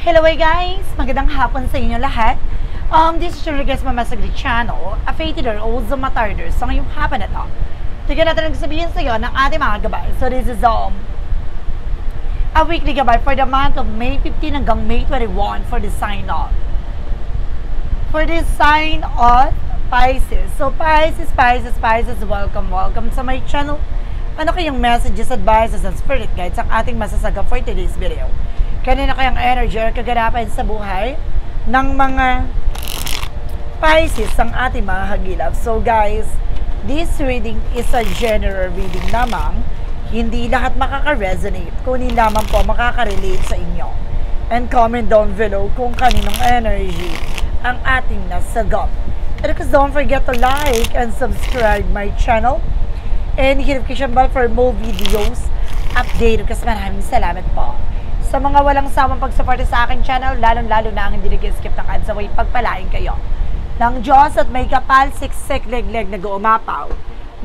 Hello guys! Magandang hapon sa inyo lahat. This is your request Mama Saglit channel, a fated or also matarder. So ngayong hapon na to, tignan natin ang sabihin sa iyo ng ating mga gabay. So this is a weekly gabay for the month of May 15 hanggang May 21 for the sign of. For this sign of Pisces. So Pisces, welcome sa my channel. Ano kayong messages, advices, and spirit guides ang ating masasaga for today's video? Kanina kayang energy or kaganapan sa buhay ng mga Pisces ang ating mga hagilap. So guys, this reading is a general reading lamang. Hindi lahat makaka-resonate, kundi lamang po makaka-relate sa inyo. And comment down below kung kaninong energy ang ating nasagap. And because don't forget to like and subscribe my channel. And hit notification bell for more videos updated. Kasi maraming salamat po sa mga walang samang pagsuporta sa aking channel, lalong-lalo na ang hindi nag-skip ng ads away, pagpalain kayo ng Diyos at may kapal, siksik, leg-leg na guumapaw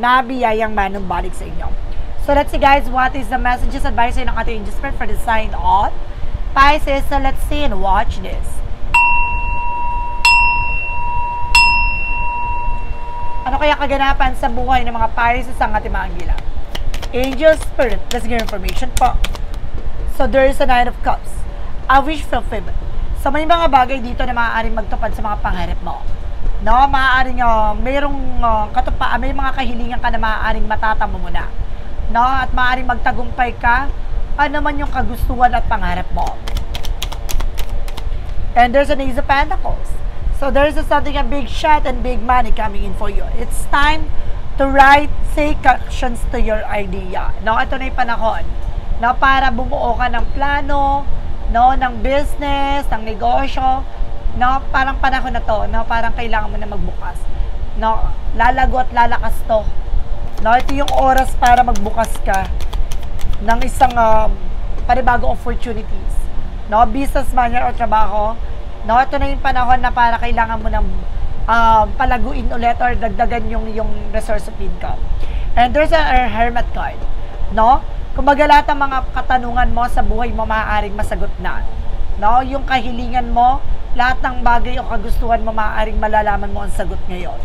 na biyayang manumbalik sa inyo. So let's see guys, what is the messages advice ng ating angel spirit for the sign of Pisces? So let's see and watch this. Ano kaya kaganapan sa buhay ng mga Pisces ang ating mga angela? Angel spirit, let's get information po. So there is a Nine of Cups, a wish fulfillment. So may mga bagay dito na maaaring magtupad sa mga pangarap mo. No, maaaring mayroong may mga kahilingan ka na maaaring matatamo mo na. No, at maaaring magtagumpay ka ano man yung kagustuhan at pangarap mo. And there's an Ace of Pentacles. So there's something, a big shot and big money coming in for you. It's time to take actions to your idea. No, ito na yung panahon na para bumuo ka ng plano, no, ng business, ng negosyo, no, parang panahon na to, no, parang kailangan mo na magbukas. No, lalago at lalakas to. No, ito yung oras para magbukas ka ng isang panibagong opportunities. No, business man yan o trabaho. No, ito na yung panahon na para kailangan mo ng palaguin ulit or dagdagan yung resource of income. And there's a Hermit card. No? Kumbaga lahat ng mga katanungan mo sa buhay mo maaaring masagot na. No? Yung kahilingan mo, lahat ng bagay o kagustuhan mo maaaring malalaman mo ang sagot ngayon.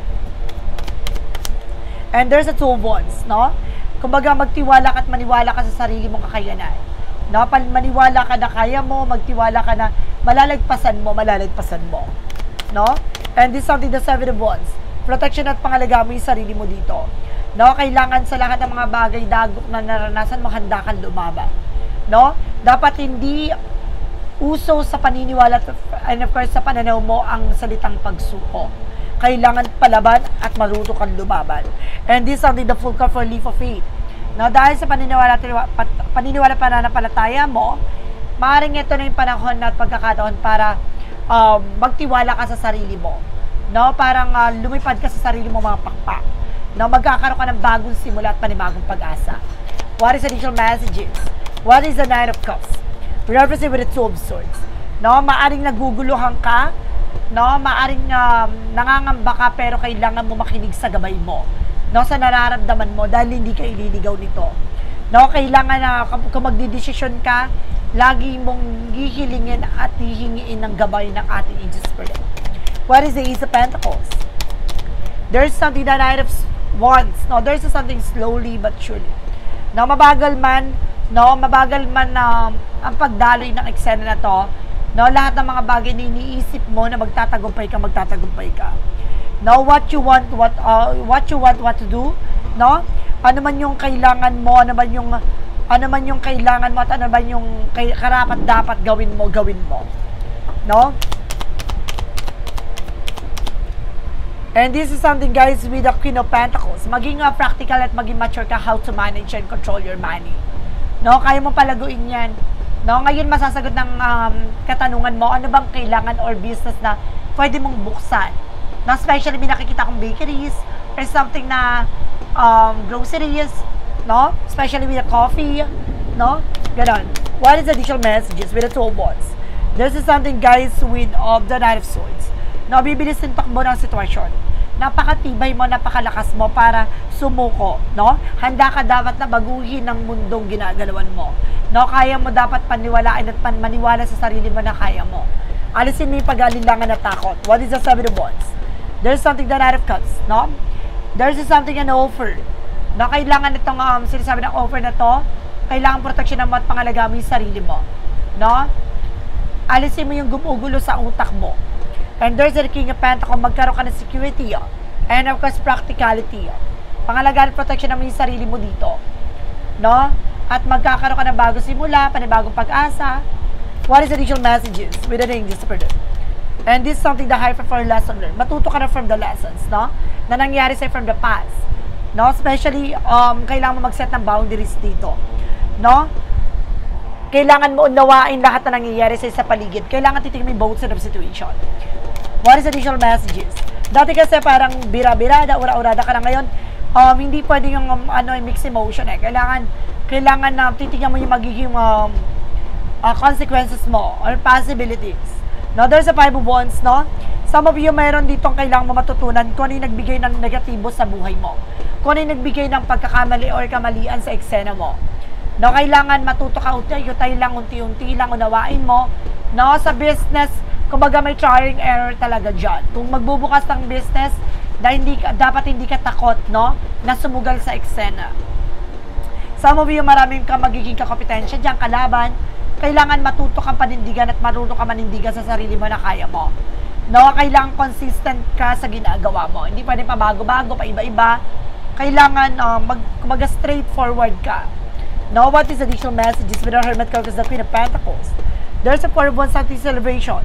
And there's a Two of Wands, no? Kumbaga magtiwala ka at maniwala ka sa sarili mong kakayanan. No? Maniwala ka na kaya mo, magtiwala ka na malalagpasan mo. No? And this is something, the Seven of Wands. Protection at pangalaga mo yung sarili mo dito. No, kailangan sa lahat ng mga bagay dagok na naranasan mo, handa kang lumaban. No? Dapat hindi uso sa paniniwala and of course sa pananaw mo ang salitang pagsuko. Kailangan palaban at maruto kang lumaban. And this is something, the full card for leap of faith. No, dahil sa paniniwala pananampalataya mo, maaaring ito na yung panahon at pagkakataon para magtiwala ka sa sarili mo. No, parang lumipad ka sa sarili mo mga pakpak. No, magkakaroon ka ng bagong simula at panibagong pag-asa. What is additional messages? What is the Nine of Cups? Represent with the Two of Swords. No, maaring naguguluhan ka. No, maaring nangangamba ka pero kailangan mo makinig sa gabay mo. No, sa nararamdaman mo dahil hindi ka ililigaw nito. No, kailangan na kung magdidesisyon ka, lagi mong hihilingin at hihingiin ng gabay ng ating angel spirit. What is the Ace of Pentacles? There's something, the Knight of Wands. No, there's something slowly but surely. No, mabagal man ang pagdaloy ng eksena na to. No, lahat ng mga bagay na iniisip mo na magtatagumpay ka. No, what you want to do. No, ano man yung kailangan mo, ano man yung kailangan mo at ano man yung karapat dapat gawin mo. No? And this is something guys with the Queen of Pentacles. Maging practical at maging mature ka how to manage and control your money. No, kaya mo palaguin yan. No, ngayon masasagot ng katanungan mo, ano bang kailangan or business na pwede mong buksan. No, especially may nakikita kong bakeries or something na groceries, no? Especially with the coffee, no? Ganon. What is the additional messages with the Two of Wands? This is something guys with the Knight of Swords. No, bibilisin takbo ng sitwasyon. napakatibay mo, napakalakas mo para sumuko, no? Handa ka dapat na baguhin ang mundong ginagalawan mo, no? Kaya mo dapat paniwalaan at maniwala sa sarili mo na kaya mo. Alisin mo yung pag-alilangan na takot. What is the Seven of Wands? There's something that out of cups, no? There's something an offer. No, kailangan itong sinasabi ng offer na to, kailangan proteksyonan mo at pangalagaan mo yung sarili mo. No? Alisin mo yung gumugulo sa utak mo. And there's the King of Pentacles, magkaroon ka ng security. And of course, practicality. Pangalagaan at proteksyonan mo yung sarili mo dito. No? At magkakaroon ka ng bagong simula, panibagong pag-asa. What is the additional messages with the angels for them? And this is something the high for lesson learned. Matuto ka na from the lessons, no? Na nangyari sa'yo from the past. No? Especially, kailangan mo mag-set ng boundaries dito. No? Kailangan mo unawain lahat na nangyayari sa paligid. Kailangan titignan mo yung both side of situation. What is additional messages? Dati kasi parang bira-birada, ura-urada ka na ngayon. Hindi pwede yung mixed emotion eh. Kailangan na titignan mo yung magiging consequences mo or possibilities. No? There's a Five of Wands, no? Some of you, mayroon ditong kailangan mo matutunan kung ano yung nagbigay ng negatibo sa buhay mo. Kung ano yung nagbigay ng pagkakamali or kamalian sa eksena mo. No, kailangan matuto ka unti-unti lang unawain mo. No, sa business, kumbaga may trial and error talaga dyan. Kung magbubukas ng business, dapat hindi ka takot, no, na sumugal sa eksena. Some of you, maraming ka magiging kakompetensya dyan, kalaban. Kailangan matuto kang panindigan at marunong ka manindigan sa sarili mo na kaya mo. No, kailangan consistent ka sa ginagawa mo. Hindi pwede pa bago-bago, pa iba-iba. Kailangan straightforward ka. Now, what is additional messages with the Hermit card is the Queen of Pentacles? There's a Four of Wands something celebration.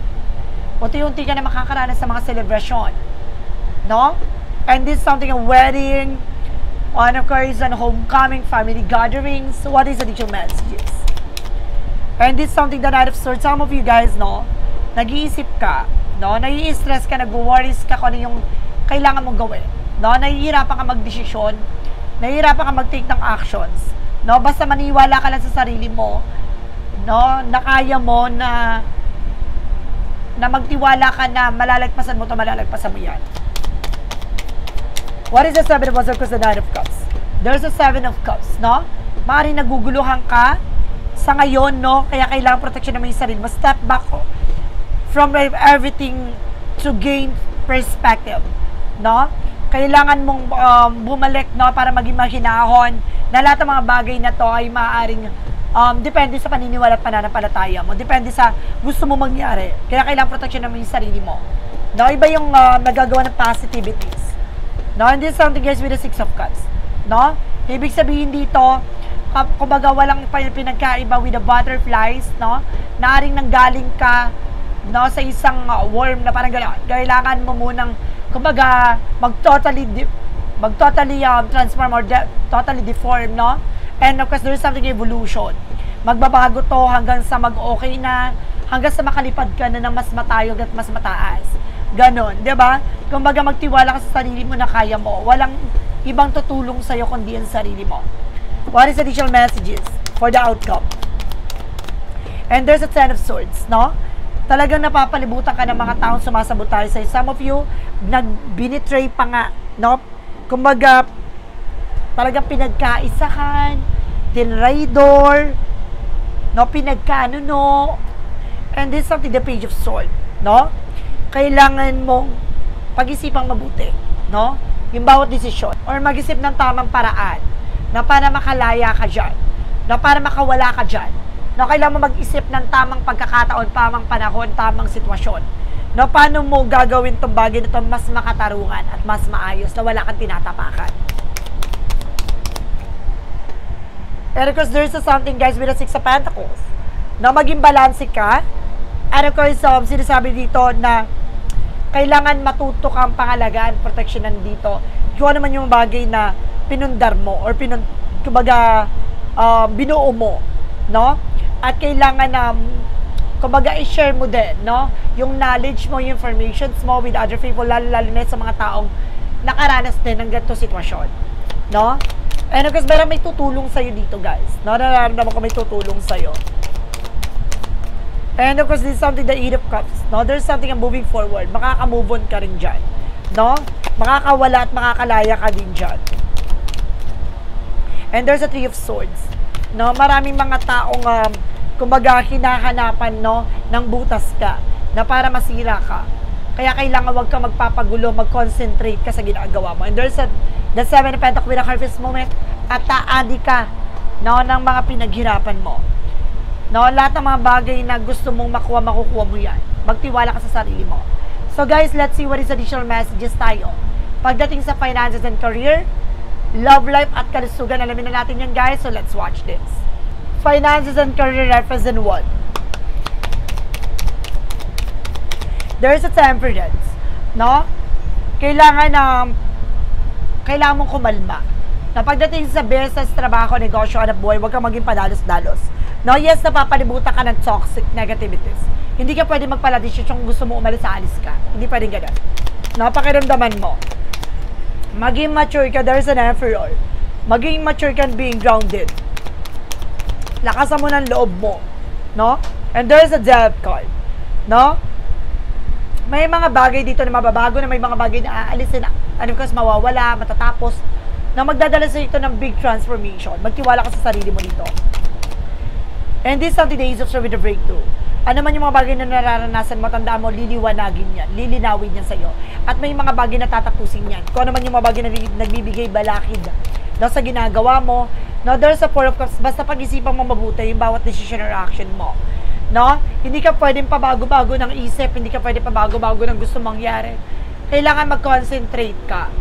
Unti-unti ka na makakaranas sa mga celebration. No? And this is something a wedding, and of course, an homecoming, family gatherings. What is additional messages? And this is something that out of sort, some of you guys, no, nag-iisip ka, no, nai-stress ka, nag-worries ka kung ano yung kailangan mong gawin. No, nahihirapan ka magdesisyon, nahihirapan ka mag-take ng actions. No, basta maniwala ka lang sa sarili mo, no, na kaya mo na magtiwala ka na malalagpasan mo to, malalagpasan mo yan. What is the Seven of Wands? Of course, the Nine of Cups. There's a Seven of Cups, no? Maaaring naguguluhan ka sa ngayon, no? Kaya kailangan protection naman yung sarili mo. Step back from everything to gain perspective, no? Kailangan mong bumalik, no, para maging mahinahon na lahat ng mga bagay na to ay maaaring depende sa paniniwala at pananampalataya mo. Depende sa gusto mo mangyari. Kaya kailangan protection naman yung sarili mo. No, iba yung nagagawa ng positivities. No, and this is something guys with the Six of Cups. No? Ibig sabihin dito, kumbaga walang pinagkaiba with the butterflies, no? Naaring nanggaling ka, no, sa isang worm na parang gano'n. Kailangan mo munang kumbaga mag-totally transform or totally deform, no? And of course, there is something evolution. Magbabago to hanggang sa mag-okay na, hanggang sa makalipad ka na ng mas matayog at mas mataas. Ganon, di ba? Kumbaga magtiwala ka sa sarili mo na kaya mo. Walang ibang tutulong sa'yo kundi ang sarili mo. What is additional messages for the outcome? And there's a Ten of Swords, no? Talagang napapalibutan ka ng mga taong sumasabotage sa'yo. Some of you, binitray pa nga, no? Kumbaga, talagang pinagkaisahan, tinraidor, no? Pinagkanuno. And this is something, the Page of Swords, no? Kailangan mong pag-isipang mabuti, no? Yung bawat desisyon. Or mag-isip ng tamang paraan na para makalaya ka dyan, na para makawala ka dyan. No, kailangan mo mag-isip ng tamang pagkakataon, tamang panahon, tamang sitwasyon. No, paano mo gagawin itong bagay na ito mas makatarungan at mas maayos na wala kang tinatapakan. And of course, there's something guys with the Six of Pentacles. Na maging balanse ka. And of course, sinasabi dito na kailangan matuto kang pangalagaan, proteksyonan dito. Kung ano man yung bagay na pinundar mo or kumbaga, binuo mo, no? At kailangan na, kumbaga, i-share mo din, no? Yung knowledge mo, yung informations mo with other people, lalo na sa mga taong nakaranas din ng ganito sitwasyon, no? And of course, meron may tutulong sa'yo dito, guys. No? Nararamdaman ko may tutulong sa'yo. And of course, this is something the Eight of Cups, no? There's something moving forward. Makaka-move on ka rin dyan, no? makakawala at makakalaya ka din dyan. And there's a Three of Swords. No, maraming mga taong kumbaga hinahanapan, no, ng butas ka na para masira ka. Kaya kailangan wag ka magpapagulo, mag-concentrate ka sa ginagawa mo. And there's the Seven of Pentacles with a harvest moment at taadi ka, no, ng mga pinaghirapan mo. No, lahat ng mga bagay na gusto mong makuha, makukuha mo yan. Magtiwala ka sa sarili mo. So guys, let's see what is additional messages tayo. Pagdating sa finances and career, love life at kalusugan, alamin na natin yan guys, so let's watch this. Finances and career represent what? There is a temperance, no? Kailangan mong kumalma. Na pagdating sa business, trabaho, negosyo, hanap buhay, huwag kang maging padalos-dalos. No, yes, napapalibutan ka ng toxic negativities. Hindi ka pwede magpaladesisyon kung gusto mo umalis, alis ka. Hindi pwedeng ganun. No, pakiramdaman mo. Maging mature ka, there's an emperor. Maging mature ka and being grounded. Lakasan mo ng loob mo. No? And there's a death card. No? May mga bagay dito na mababago, na may mga bagay na aalisin na. And because mawawala, matatapos, na magdadala sa ito ng big transformation. Magtiwala ka sa sarili mo dito. And this is the days of with the breakthrough. Ano man yung mga bagay na nararanasan mo, tandaan mo, liliwanagin yan, lilinawin yan sa'yo. At may mga bagay na tatapusin yan. Kung ano man yung mga bagay na nagbibigay balakid no, sa ginagawa mo, no, there's a Four of Cups, basta pag-isipan mo mabuti yung bawat decision or action mo. No? Hindi ka pwedeng pabago-bago ng isip, hindi ka pwedeng pabago-bago ng gusto mangyari. Kailangan mag-concentrate ka.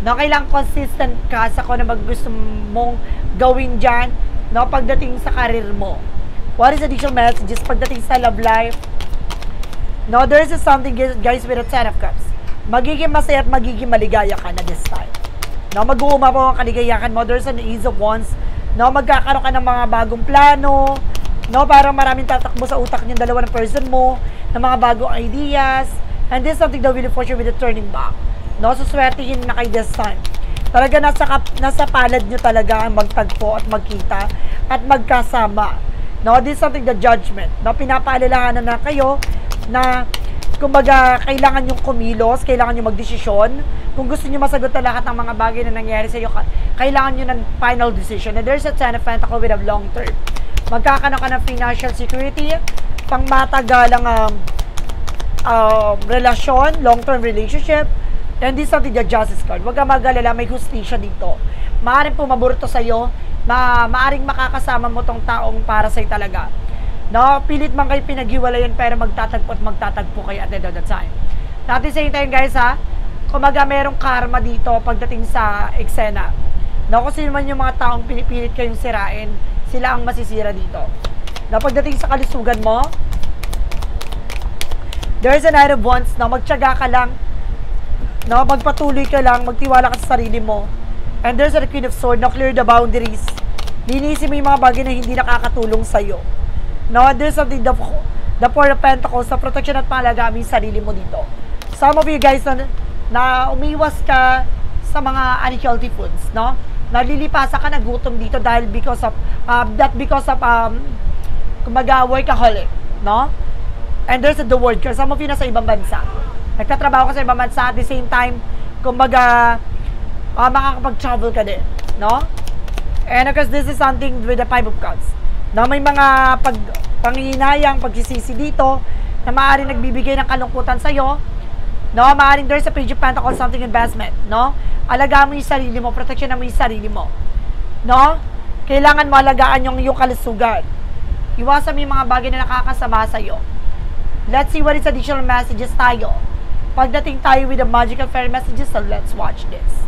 No? Kailangan consistent ka sa kung ano gusto mong gawin dyan, no, pagdating sa karir mo. What is additional messages pagdating sa love life? No, there is something guys with a Ten of Cups. Magiging masaya at magiging maligaya ka na this time. No, mag-uuma po ang kaligayahan mo. There's an Ace of Wands. No, magkakaroon ka ng mga bagong plano. No, parang maraming tatakbo sa utak niyong dalawa ng person mo, ng mga bagong ideas. And this is something that will fortune with a turning back. No, so swertihin na kay this time. Talaga nasa palad nyo talaga ang magtagpo at magkita at magkasama. No, this is something the judgment. No, pinapaalalahanan na kayo na kumbaga kailangan yung kumilos, kailangan yung magdesisyon. Kung gusto niyo masagot na lahat ng mga bagay na nangyari sa iyo, kailangan niyo ng final decision. And there's a Ten of Pentacles with a long term. Magkakaroon ka ng financial security, pang matagalang relasyon, long-term relationship. And this is something the Justice card. Huwag kang mag-alala, may hustisya dito. Maaaring pumaborto sa'yo, maaaring makakasama mo tong taong para sa'yo talaga. No, pilit man kayo pinaghiwalayan pero magtatagpo kayo at the end of the time. At the same time guys ha, kumaga merong karma dito pagdating sa eksena. No, kasi naman yung mga taong pinipilit kayong sirain, sila ang masisira dito. No, pagdating sa kalusugan mo, there's a Knight of Wands, no, magtiyaga ka lang, no, magpatuloy ka lang, magtiwala ka sa sarili mo. And there's a Queen of Swords, no, clear the boundaries. Linisin mo yung mga bagay na hindi nakakatulong sa'yo. No, there's something, the Four of Pentacles, sa protection at pangalagaan mo yung sarili mo dito. Some of you guys na umiwas ka sa mga unhealthy foods, no? Nalilipasa ka na gutom dito dahil because of kumbaga workaholic, no? And there's the word, kasi some of you nasa ibang bansa. Nagtatrabaho ka sa ibang bansa at the same time, kumbaga makakapag-travel ka din, no? And because this is something with the Five of Cups. No, may mga panghihinayang, pagsisisi dito na maaaring nagbibigay ng kalungkutan sa'yo. No, maaaring there's a Page of Pentacles, something investment, no? Alagaan mo yung sarili mo, protection mo yung sarili mo. No? Kailangan mo alagaan yung kalusugan. Iwasan mo yung mga bagay na nakakasama sa'yo. Let's see what is additional messages tayo. Pagdating tayo with the magical fairy messages, so let's watch this.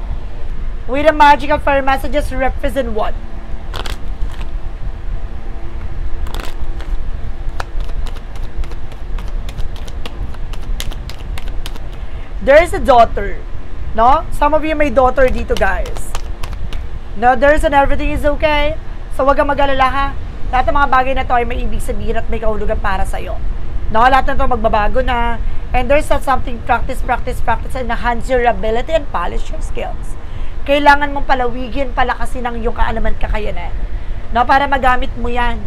With the magical fairy messages represent what? There is a daughter, no? Some of you may daughter dito, guys. No, there's an everything is okay. So, wag kang mag-alala ha. Lahat ng mga bagay na to ay may ibig sabihin at may kahulugan para sa'yo. No, lahat na to magbabago na. And there's something practice, and enhance your ability and polish your skills. Kailangan mong palawigin, palakasin ang iyong kaalaman, kakayanan. No, para magamit mo yan.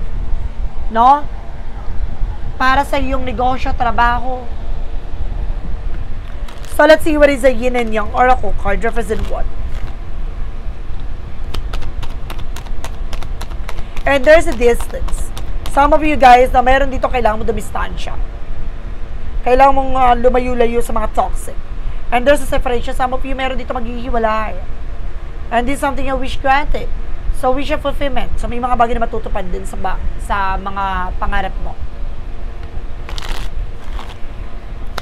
No? Para sa iyong negosyo, trabaho. So let's see what is a yin and yang oracle card represent what. And there's a distance. Some of you guys na mayroon dito kailangan mo dumistansya. Kailangan mong lumayo-layo sa mga toxic. And there's a separation. Some of you meron dito maghihiwalay. And this is something you wish granted. So wish of fulfillment. So may mga bagay na matutupad din sa mga pangarap mo.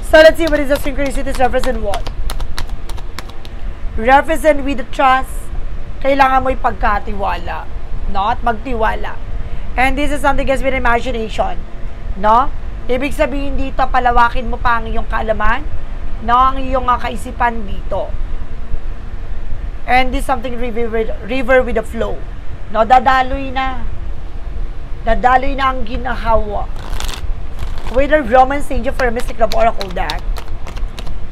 So let's see what is the synchronicities represent what. Represent with the trust. Kailangan mo ipagkatiwala. No? At magtiwala. And this is something guys with imagination. No? Ibig sabihin dito, palawakin mo pa ang iyong kaalaman, no? Ang iyong kaisipan dito. And this is something river with the flow. No? Dadaloy na. Dadaloy na ang ginahawa. With the Romance Angel for a Mystic Love Oracle deck.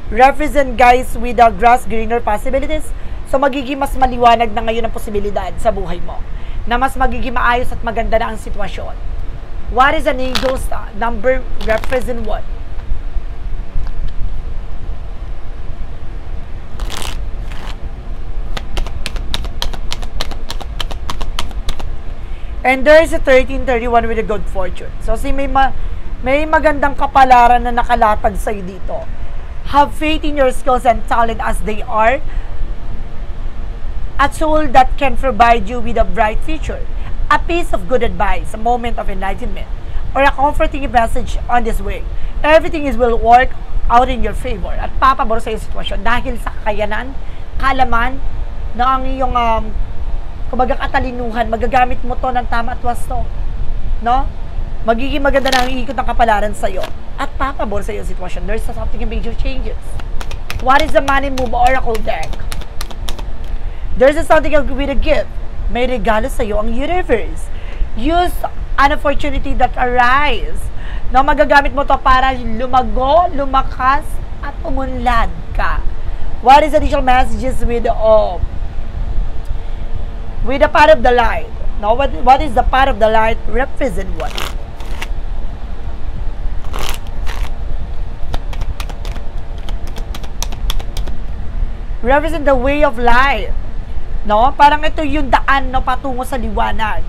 Represent guys with the grass greener possibilities. So magiging mas maliwanag na ngayon ang posibilidad sa buhay mo. Na mas magiging maayos at maganda na ang sitwasyon. What is an angel's number represent what? And there is a 1331 with a good fortune. So see, may magandang kapalaran na nakalatag sa'yo dito. Have faith in your skills and talent as they are. A tool that can provide you with a bright future. A piece of good advice, a moment of enlightenment, or a comforting message on this way. Everything will work out in your favor at papabor sa iyong sitwasyon dahil sa kakayanan, kaalaman, na ang iyong kumbaga katalinuhan, magagamit mo to ng tama at wasto. No? Magiging maganda na ang ikot ng kapalaran sa iyo at papabor sa iyong sitwasyon. There's something in major changes. What is the money move oracle deck? There's something with a gift. May regalo sa iyo ang universe. Use an opportunity that arise. No, magagamit mo to para lumago, lumakas, at umunlad ka. What is additional messages with the part of the light? No, what is the part of the light represent what? Represent the way of life. No? Parang ito yung daan, no, patungo sa liwanag.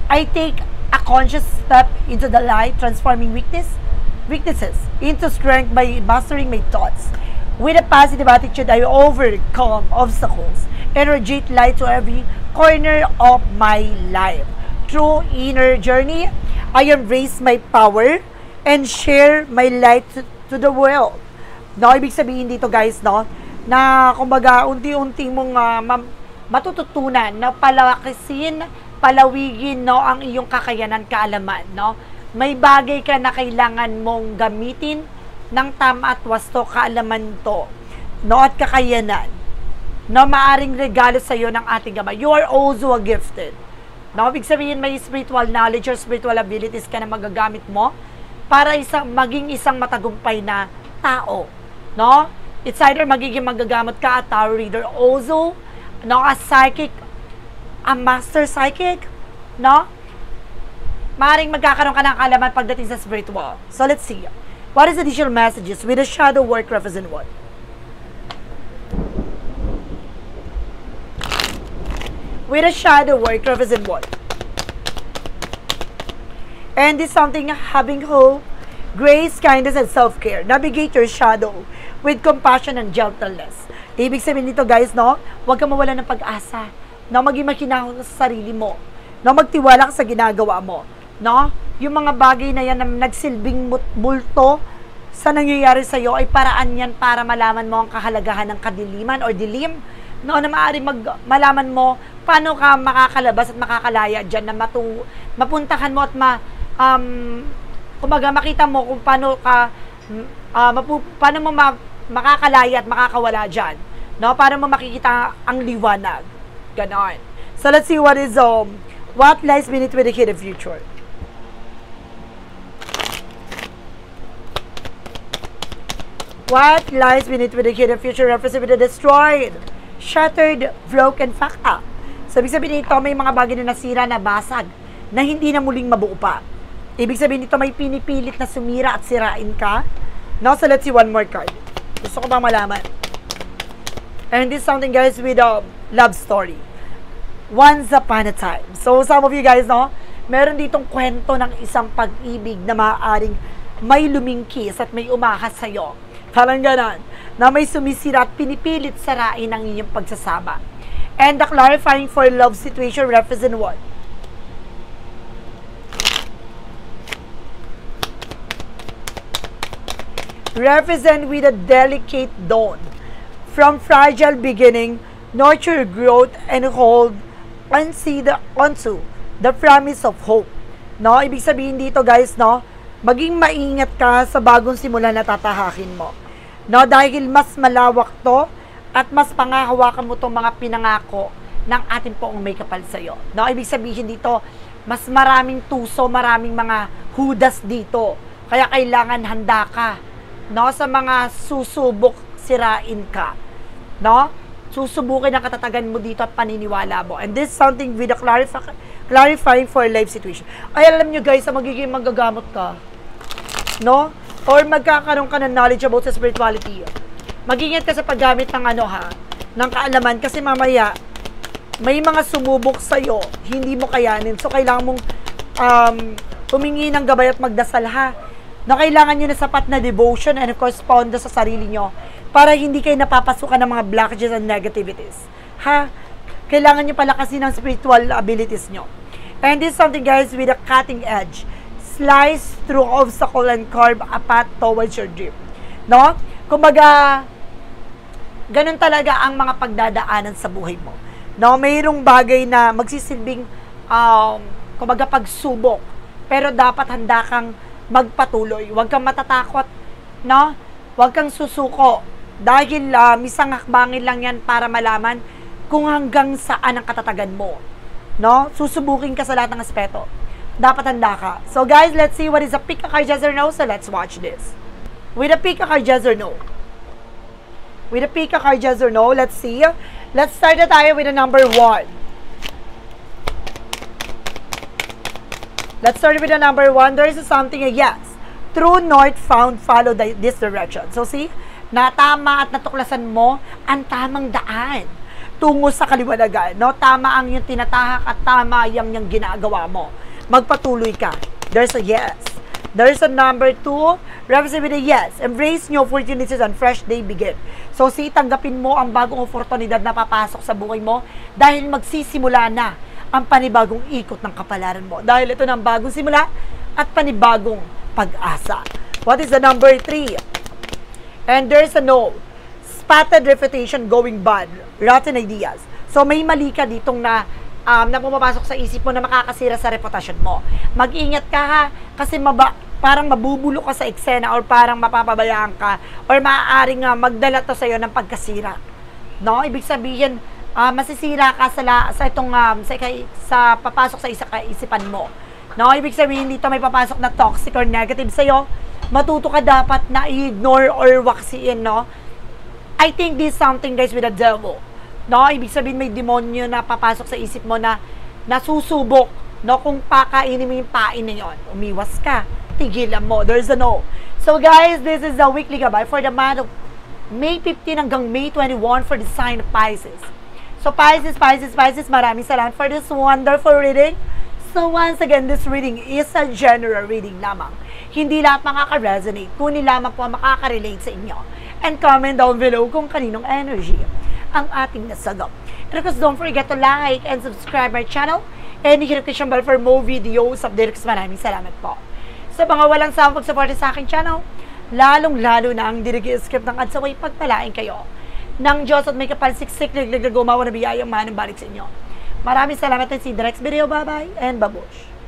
I take a conscious step into the light, transforming weaknesses into strength by mastering my thoughts. With a positive attitude, I overcome obstacles and radiate light to every corner of my life. Through inner journey, I embrace my power and share my light to the world. No, ibig sabihin dito guys, no, na kumbaga unti-unti mong matututunan na palawigin, no, ang iyong kakayanan, kaalaman, no? May bagay ka na kailangan mong gamitin ng tama at wasto, kaalaman to, no, at kakayanan, no, maaring regalo sa iyo ng ating Ama. You are also a gifted. No, ibig sabihin may spiritual knowledge or spiritual abilities ka na magagamit mo para maging isang matagumpay na tao, no? It's either magiging magagamit ka at tarot reader, also, no, a psychic, a master psychic, no? Maaaring magkakaroon ka ng kaalaman pagdating sa spiritual. So let's see. What is additional messages with the shadow work represent what? With a shadow work represent what? And this something having hope, grace, kindness, and self-care. Navigate your shadow with compassion and gentleness. Ibig sabihin nito guys, no? Huwag ka mawala ng pag-asa. No? Maging makinahon sa sarili mo. No? Magtiwala ka sa ginagawa mo. No? Yung mga bagay na yan na nagsilbing multo sa nangyayari sa iyo ay paraan yan para malaman mo ang kahalagahan ng kadiliman or dilim. No? Na maaari malaman mo paano ka makakalabas at makakalaya dyan na mapuntahan mo at kumbaga makita mo kung paano ka paano mo makakalaya at makakawala dyan, no? Para mo makikita ang liwanag. Ganon. So let's see what lies beneath with the hidden future. What lies beneath with the hidden future represents with the destroyed, shattered, broken, fucked up. So ibig sabihin nito, may mga bagay na nasira, na basag, na hindi na muling mabuo pa. Ibig sabihin nito, may pinipilit na sumira at sirain ka. Now, so let's see one more card. Gusto ko bang malaman? And this is something, guys, with a love story. Once upon a time. So, some of you guys, no? Meron ditong kwento ng isang pag-ibig na maaaring may lumingkis at may umahas sa'yo. Parang ganon. Na may sumisira at pinipilit sarain ang inyong pagsasama. And the clarifying for love situation represent what? Represent with a delicate dawn. From fragile beginning, nurture growth and hold onto the promise of hope. No, ibig sabihin dito, guys, no, maging maingat ka sa bagong simula na tatahakin mo. No, dahil mas malawak to at mas pangahawakan mo tong mga pinangako ng ating poong may kapal sa'yo. No, ibig sabihin dito, mas maraming tuso, maraming mga hudas dito. Kaya kailangan handa ka, no, sa mga susubok, sirain ka. No? Susubukin ang katatagan mo dito at paniniwala mo. And this is something with a clarifying for life situation. Ay, alam nyo, guys, magiging magagamot ka. No? Or magkakaroon ka ng knowledge about sa spirituality. Mag-ingat ka sa paggamit ng ng kaalaman kasi mamaya may mga sumubok sa'yo, hindi mo kayanin. So, kailangan mong humingi ng gabay at magdasal, ha? Na kailangan nyo na sapat na devotion and of course, pondo sa sarili nyo para hindi kayo napapasukan ng mga blockages and negativities. Ha? Kailangan nyo palakasin ang spiritual abilities nyo. And this is something, guys, with a cutting edge. Slice through obstacle and carve a path towards your dream. No? Kumbaga, ganun talaga ang mga pagdadaanan sa buhay mo. No? Mayroong bagay na magsisilbing, kumbaga, pagsubok. Pero dapat handa kang magpatuloy. Huwag kang matatakot. No? Huwag kang susuko. Dahil misang hakbangin lang yan para malaman kung hanggang saan ang katatagan mo. No? Susubukin ka sa lahat ng aspeto. Dapat handa ka. So guys, let's see what is a pick a card, yes or no. So let's watch this. With a pick a card, yes or no. With a pick a card, yes or no. Let's see. Let's start na tayo with the number 1. Let's start with the number 1. There is something, yes. True north found, follow this direction. So see, natama at natuklasan mo ang tamang daan tungo sa kaliwanagan. No? Tama ang yung tinatahak at tama yung ginagawa mo. Magpatuloy ka. There's a yes. There's a number 2. Represent with a yes. Embrace new opportunities and fresh day begin. So see, tanggapin mo ang bagong oportunidad na papasok sa buhay mo dahil magsisimula na ang panibagong ikot ng kapalaran mo. Dahil ito na ang bagong simula at panibagong pag-asa. What is the number 3? And there's a no. Spotted reputation going bad. Rotten ideas. So may mali ka ditong na pumapasok sa isip mo na makakasira sa reputasyon mo. Mag-ingat ka, ha, kasi parang mabubulo ka sa eksena or parang mapapabayaan ka or maaaring magdala to sa'yo ng pagkasira. No? Ibig sabihin, masisira ka sa papasok sa isa kaisipan mo. No? Ibig sabihin dito may papasok na toxic or negative sa'yo. Matuto ka dapat na i-ignore or waksiin, no? I think this is something, guys, with the devil. No, ibig sabihin may demonyo na papasok sa isip mo na nasusubok, no, kung pakainin mo yung pain na yun. Umiwas ka, tigilan mo. There's a no. So guys, this is the weekly gabay for the month of May 15 hanggang May 21 for the sign of Pisces. So Pisces, maraming salamat for this wonderful reading. So once again, this reading is a general reading lamang. Hindi lahat makaka-resonate, kundi lamang po makaka-relate sa inyo. And comment down below kung kaninong energy ang ating nasagap. And of course, don't forget to like and subscribe my channel and hit the notification bell for more videos updates. Maraming salamat po. Sa mga walang sawang pag-support sa aking channel, lalong-lalo na ang dirigi-script ng adsaway pagpalain kayo ng Diyos at may kapalsiksik gumawa na biyayang manang balik sa inyo. Maraming salamat at see you in the next video. Bye-bye and babush!